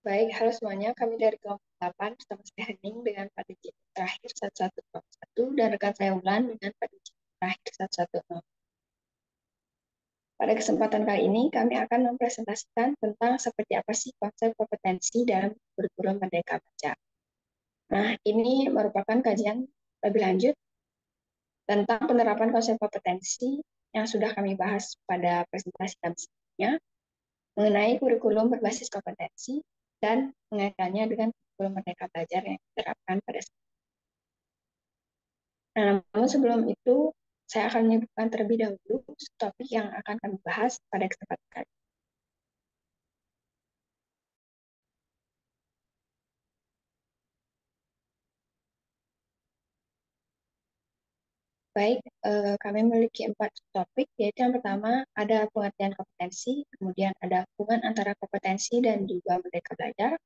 Baik, halo semuanya. Kami dari kelompok 8 bersama saya Hening dengan Pak Dijin terakhir 1101 dan rekan saya Ulan dengan Pak Dijin terakhir 110. Pada kesempatan kali ini, kami akan mempresentasikan tentang seperti apa sih konsep kompetensi dalam kurikulum Merdeka Belajar. Nah, ini merupakan kajian lebih lanjut tentang penerapan konsep kompetensi yang sudah kami bahas pada presentasi kami sebelumnya mengenai kurikulum berbasis kompetensi dan mengaitkannya dengan kurikulum Merdeka Belajar yang diterapkan pada saat. Nah, namun sebelum itu, saya akan menyebutkan terlebih dahulu topik yang akan kami bahas pada kesempatan kali ini. Baik, kami memiliki 4 topik, yaitu yang pertama ada pengertian kompetensi, kemudian ada hubungan antara kompetensi dan juga Merdeka Belajar.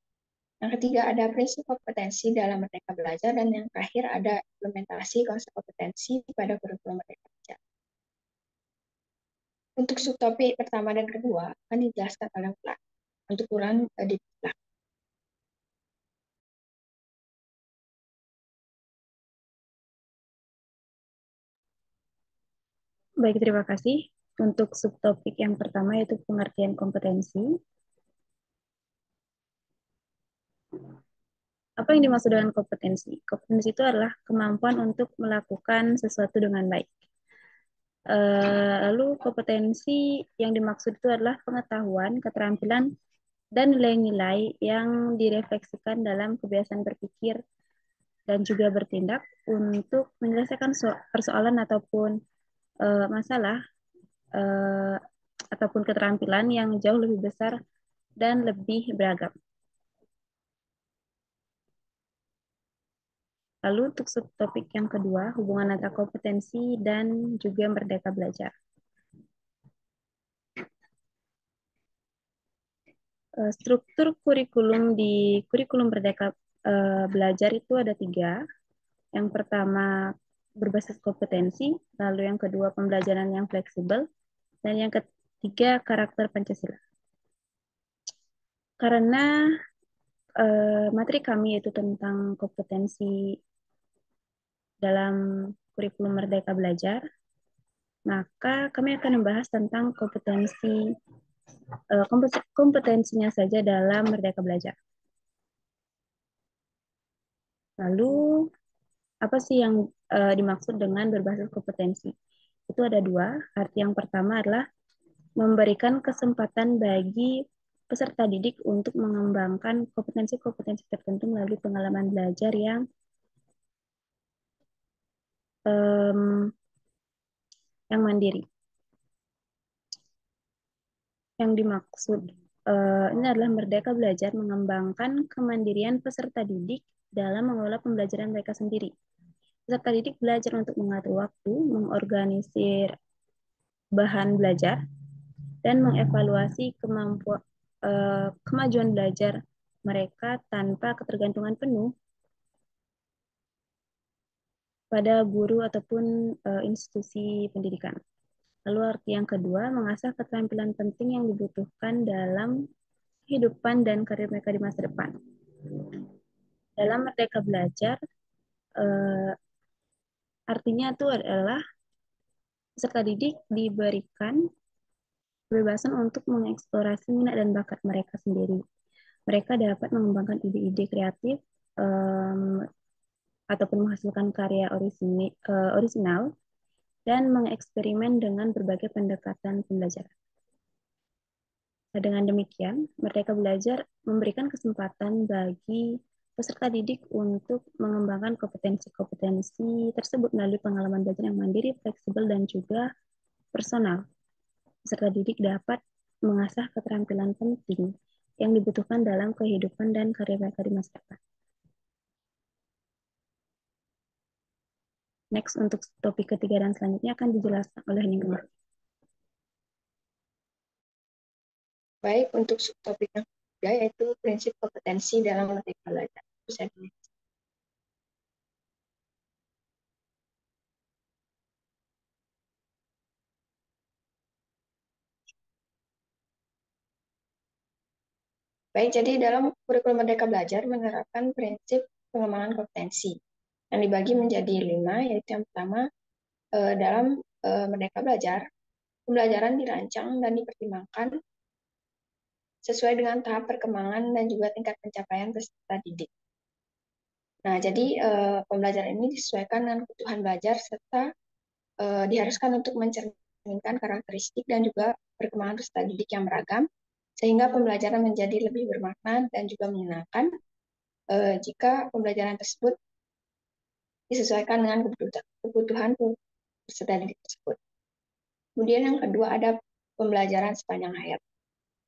Yang ketiga ada prinsip kompetensi dalam Merdeka Belajar, dan yang terakhir ada implementasi konsep kompetensi pada kurikulum Merdeka Belajar. Untuk subtopik pertama dan kedua akan dijelaskan oleh Ulan. Untuk Ulan di belakang. Baik, terima kasih. Untuk subtopik yang pertama yaitu pengertian kompetensi. Apa yang dimaksud dengan kompetensi? Kompetensi itu adalah kemampuan untuk melakukan sesuatu dengan baik. Lalu kompetensi yang dimaksud itu adalah pengetahuan, keterampilan, dan nilai-nilai yang direfleksikan dalam kebiasaan berpikir dan juga bertindak untuk menyelesaikan persoalan ataupun masalah uh, ataupun keterampilan yang jauh lebih besar dan lebih beragam. Lalu untuk subtopik yang kedua, hubungan antara kompetensi dan juga merdeka belajar. Struktur kurikulum di kurikulum merdeka belajar itu ada tiga. Yang pertama berbasis kompetensi, lalu yang kedua pembelajaran yang fleksibel, dan yang ketiga karakter Pancasila. Karena materi kami yaitu tentang kompetensi dalam kurikulum Merdeka Belajar, maka kami akan membahas tentang kompetensinya saja dalam Merdeka Belajar. Lalu, apa sih yang dimaksud dengan berbasis kompetensi? Itu ada dua. Arti yang pertama adalah memberikan kesempatan bagi peserta didik untuk mengembangkan kompetensi-kompetensi tertentu melalui pengalaman belajar um, yang mandiri. Yang dimaksud ini adalah Merdeka Belajar mengembangkan kemandirian peserta didik dalam mengelola pembelajaran mereka sendiri. Peserta didik belajar untuk mengatur waktu, mengorganisir bahan belajar, dan mengevaluasi kemajuan belajar mereka tanpa ketergantungan penuh pada guru ataupun institusi pendidikan. Lalu arti yang kedua, mengasah keterampilan penting yang dibutuhkan dalam kehidupan dan karir mereka di masa depan. Dalam Merdeka Belajar, eh, artinya itu adalah peserta didik diberikan kebebasan untuk mengeksplorasi minat dan bakat mereka sendiri. Mereka dapat mengembangkan ide-ide kreatif um, ataupun menghasilkan karya orisinal dan mengeksperimen dengan berbagai pendekatan pembelajaran. Nah, dengan demikian, Merdeka Belajar memberikan kesempatan bagi peserta didik untuk mengembangkan kompetensi-kompetensi tersebut melalui pengalaman belajar yang mandiri, fleksibel, dan juga personal. Peserta didik dapat mengasah keterampilan penting yang dibutuhkan dalam kehidupan dan karir mereka di masa depan. Next, untuk topik ketiga dan selanjutnya akan dijelaskan oleh Ningrum. Baik, untuk subtopik yang ketiga yaitu prinsip kompetensi dalam Merdeka Belajar. Bisa Baik, jadi dalam kurikulum Merdeka Belajar menerapkan prinsip pengembangan kompetensi yang dibagi menjadi 5, yaitu yang pertama, dalam Merdeka Belajar, pembelajaran dirancang dan dipertimbangkan sesuai dengan tahap perkembangan dan juga tingkat pencapaian peserta didik. Nah, jadi pembelajaran ini disesuaikan dengan kebutuhan belajar serta diharuskan untuk mencerminkan karakteristik dan juga perkembangan peserta didik yang beragam, sehingga pembelajaran menjadi lebih bermakna dan juga menyenangkan jika pembelajaran tersebut disesuaikan dengan kebutuhan peserta didik tersebut. Kemudian yang kedua ada pembelajaran sepanjang hayat.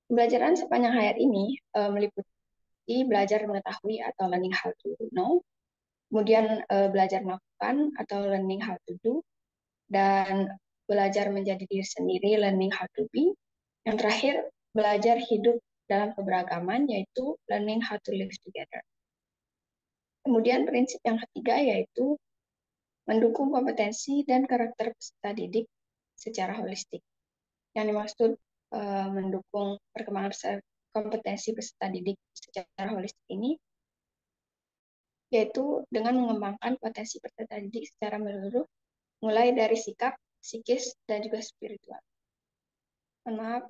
Pembelajaran sepanjang hayat ini meliputi belajar mengetahui atau learning how to know, kemudian belajar melakukan atau learning how to do, dan belajar menjadi diri sendiri, learning how to be. Yang terakhir, belajar hidup dalam keberagaman, yaitu learning how to live together. Kemudian prinsip yang ketiga yaitu mendukung kompetensi dan karakter peserta didik secara holistik. Yang dimaksud mendukung perkembangan kompetensi peserta didik secara holistik ini yaitu dengan mengembangkan potensi peserta didik secara menyeluruh, mulai dari sikap, psikis, dan juga spiritual. Mohon maaf,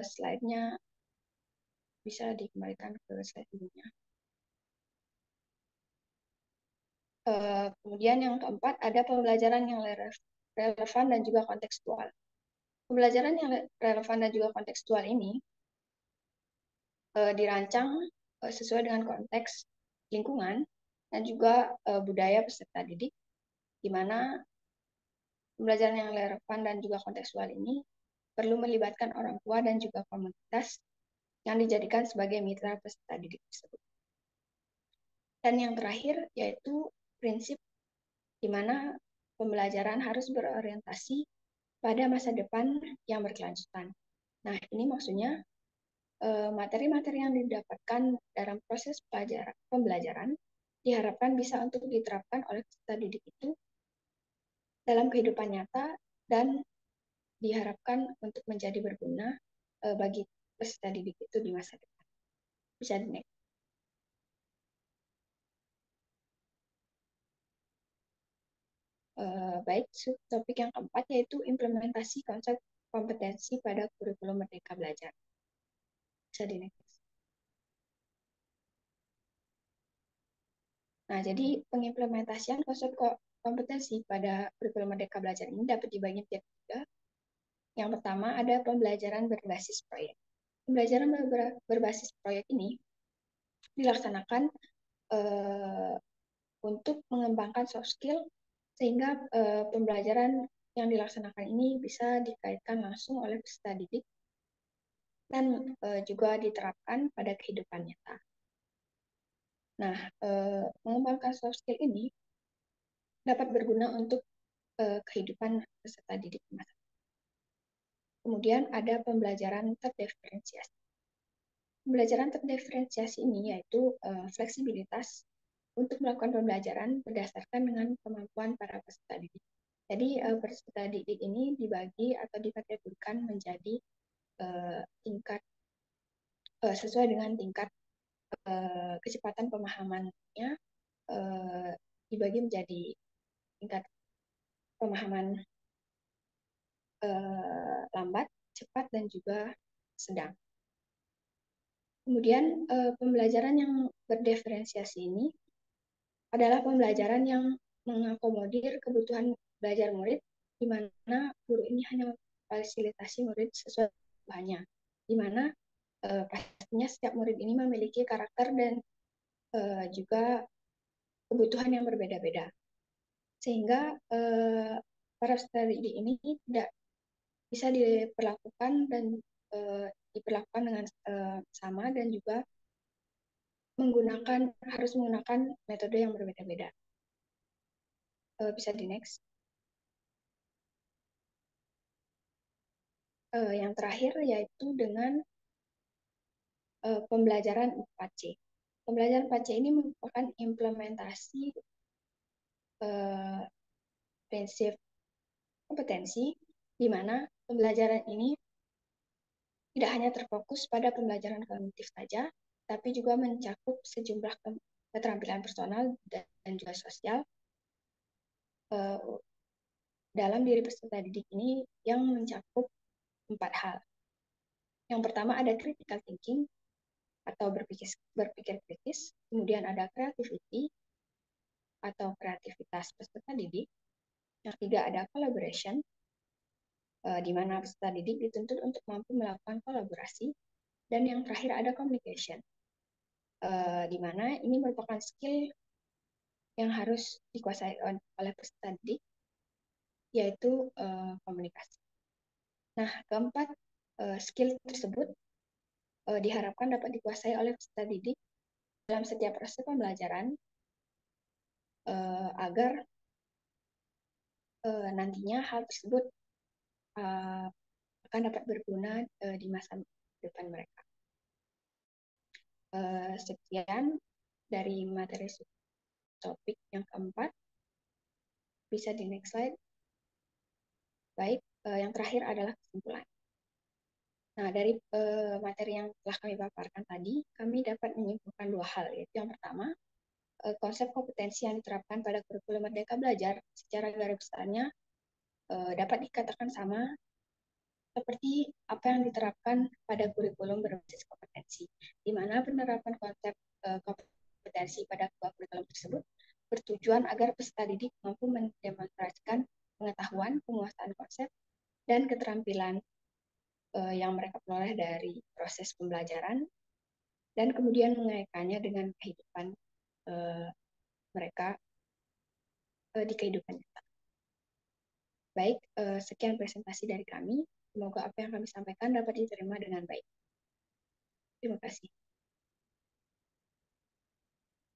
slide-nya bisa dikembalikan ke slide dulunya. Kemudian yang keempat, ada pembelajaran yang relevan dan juga kontekstual. Pembelajaran yang relevan dan juga kontekstual ini dirancang sesuai dengan konteks lingkungan dan juga budaya peserta didik, di mana pembelajaran yang relevan dan juga kontekstual ini perlu melibatkan orang tua dan juga komunitas yang dijadikan sebagai mitra peserta didik tersebut. Dan yang terakhir yaitu prinsip di mana pembelajaran harus berorientasi pada masa depan yang berkelanjutan. Nah, ini maksudnya materi-materi yang didapatkan dalam proses pembelajaran diharapkan bisa untuk diterapkan oleh peserta didik itu dalam kehidupan nyata dan diharapkan untuk menjadi berguna bagi peserta didik itu di masa depan. Bisa di next. Baik, subtopik yang keempat yaitu implementasi konsep kompetensi pada kurikulum Merdeka Belajar. Bisa di next. Nah, jadi pengimplementasian konsep kompetensi pada kurikulum Merdeka Belajar ini dapat dibagi menjadi 3. Yang pertama ada pembelajaran berbasis proyek. Pembelajaran berbasis proyek ini dilaksanakan untuk mengembangkan soft skill sehingga pembelajaran yang dilaksanakan ini bisa dikaitkan langsung oleh peserta didik dan juga diterapkan pada kehidupan nyata. Nah, mengembangkan soft skill ini dapat berguna untuk kehidupan peserta didik masa. Kemudian ada pembelajaran terdiferensiasi. Pembelajaran terdiferensiasi ini yaitu fleksibilitas untuk melakukan pembelajaran berdasarkan dengan kemampuan para peserta didik. Jadi peserta didik ini dibagi atau dikategorikan menjadi tingkat sesuai dengan tingkat kecepatan pemahamannya, dibagi menjadi tingkat pemahaman lambat, cepat, dan juga sedang. Kemudian pembelajaran yang berdiferensiasi ini adalah pembelajaran yang mengakomodir kebutuhan belajar murid, di mana guru ini hanya memfasilitasi murid sesuai kebutuhannya, di mana pastinya setiap murid ini memiliki karakter dan juga kebutuhan yang berbeda-beda, sehingga para strategi ini tidak bisa diperlakukan dan diperlakukan dengan sama dan juga harus menggunakan metode yang berbeda-beda. Bisa di next. Yang terakhir yaitu dengan pembelajaran 4C. Pembelajaran 4C ini merupakan implementasi prinsip kompetensi, di mana pembelajaran ini tidak hanya terfokus pada pembelajaran kognitif saja, tapi juga mencakup sejumlah keterampilan personal dan juga sosial dalam diri peserta didik ini yang mencakup 4 hal. Yang pertama ada critical thinking atau berpikir kritis, kemudian ada creativity atau kreativitas peserta didik. Yang ketiga ada collaboration, di mana peserta didik dituntut untuk mampu melakukan kolaborasi. Dan yang terakhir ada communication, di mana ini merupakan skill yang harus dikuasai oleh peserta didik, yaitu komunikasi. Nah, keempat skill tersebut diharapkan dapat dikuasai oleh peserta didik dalam setiap proses pembelajaran agar nantinya hal tersebut akan dapat berguna di masa depan mereka. Sekian dari materi topik yang keempat. Bisa di next slide. Baik, yang terakhir adalah kesimpulan. Nah, dari materi yang telah kami paparkan tadi, kami dapat menyimpulkan dua hal, yaitu yang pertama, konsep kompetensi yang diterapkan pada kurikulum Merdeka Belajar secara garis besarnya dapat dikatakan sama seperti apa yang diterapkan pada kurikulum berbasis kompetensi, di mana penerapan konsep kompetensi pada kedua kurikulum tersebut bertujuan agar peserta didik mampu mendemonstrasikan pengetahuan, penguasaan konsep, dan keterampilan yang mereka peroleh dari proses pembelajaran, dan kemudian mengaitkannya dengan kehidupan mereka di kehidupan nyata. Baik, sekian presentasi dari kami. Semoga apa yang kami sampaikan dapat diterima dengan baik. Terima kasih.